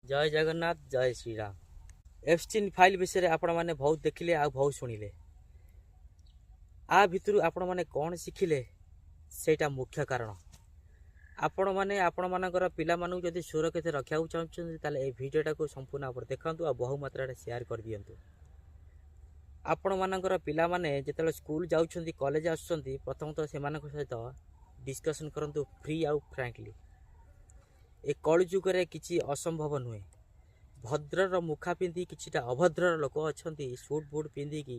जय जगन्नाथ जय श्रीराम। एफस्टीन फाइल विषय में आपण मैंने बहुत देखिले आ बहुत शुणिले। आ भितर आपण मैंने कौन शिखिले सेटा मुख्य कारण। आपण मैंने आपण मानकर पिला मानू जदि सुरक्षित रखा चाहते ताले ए वीडियोटा को संपूर्ण भाव देखंतु आ बहु मात्रा शेयर कर दियंतु। आपण मानकर पिला माने जेतेले स्कूल जाउछंती कॉलेज आछंती प्रथमतः सेमानक सहित डिस्कशन करंतु फ्री आउ फ्रैंकली। ए कलिजुगे किसी असंभव नुहे। भद्रर मुखा पिंधि किछिटा अभद्रर लोक अच्छे सुट बुट पिंधिकी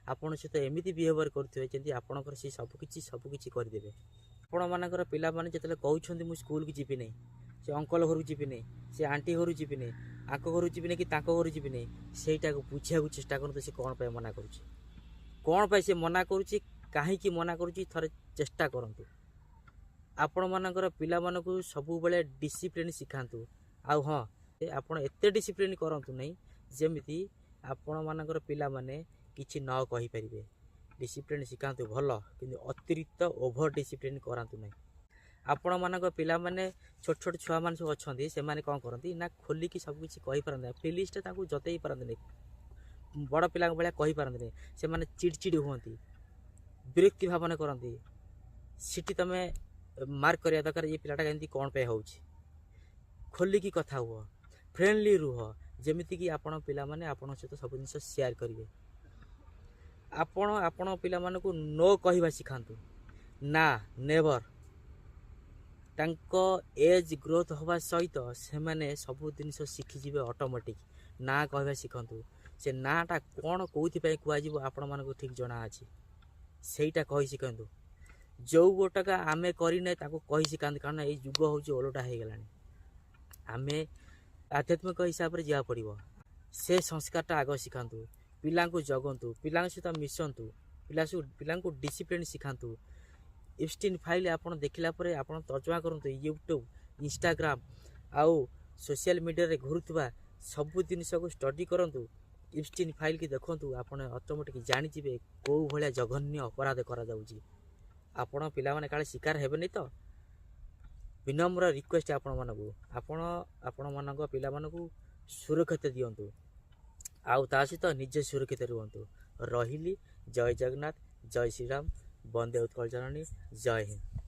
आपण सहित एमती बिहेवियर करुवे जमी आपंकर सी सबकि करदे। आपण मानकर पिला माने जिते कहते मुझे स्कूल की जीवी नहीं, से अंकल घर जीवी नहीं, से आंटी घर जीवी नहीं, आक घर जीवी नहीं कि घर जीवी नहीं, सेटा को बुझा चेष्टा करते सी कौन पे मना करुच्ची, कौन पे से मना करुच्ची, कहीं मना करुच्ची थरे चेष्टा करंतु। आपण मानकर पिला मानकु सबु बेले डिसिप्लिन सिखांतु। आउ हाँ आपण एते डिसिप्लिन करंतु नहीं जेमिति आपण मानकर पिला माने किछि न कहि परिबे। डिसिप्लिन सिखांतु भल किंतु अतिरिक्त ओभर डिसिप्लिन करांतु नहीं। आपण मानक पिला माने छोट छोट छुआ मान सब अछंती से माने कोन करंती ना खोली की सब किछि कहि परंते फिलिस्ट ताकू जतई परंते नहीं। बड़ पिला बेले कहि परंते नहीं, से माने चिड़चिड़ होंती, विरक्ति भावना करंती। सिटी तमे मार्क करिया दरकार ये पिलाटा केंती कोन पे होउछि। खोली की कथा हुआ, फ्रेंडली रुह, जेमिति कि आपण पिला माने आपण सहित सब जिन शेयर करेंगे। आपण आपण पिला मानकु नो कहवा सिखांतु ना नेवर। तांको एज ग्रोथ हवा सहित से माने सब जिन शिखिजे ऑटोमेटिक। ना कहवा सिखंतु, से नाटा कौन कौथि कहु आपण मानकु ठीक जना अछि, सेटा कहि सिखंतु। जो गोटका आमे करिने ताको कहि सिखांतु, कारण ए जुग होउछि ओलोटा हे गेलानी। आमे आध्यात्मिक हिसाब से जा पड़ो से संस्कारटा आग शिखातु। पिला जगंतु, पिला सहित मिसंतु, पिला डिसिप्लिन शिखातु। एफस्टीन फाइल आपन देखला परे आपन तर्जमा करंतु। यूट्यूब, इंस्टाग्राम आउ सोशल मीडिया रे घुरुतबा सब जिनिस को स्टडी करंतु। एफस्टीन फाइल की देखंतु, आपन ऑटोमेटिक जानि जिवे को भलिया जघन्य अपराध करा जाउची। आपन पिला माने काले शिकार हेबे नै तो। विनम्र रिक्वेस्ट आपण मानकु आपण मानक पिला मानकु सुरक्षित दियंतु। आउ ता सहित निजे सुरक्षित रुहंतु। रहिली। जय जगन्नाथ जय श्रीराम। वंदे उत्कल जननी। जय हिंद।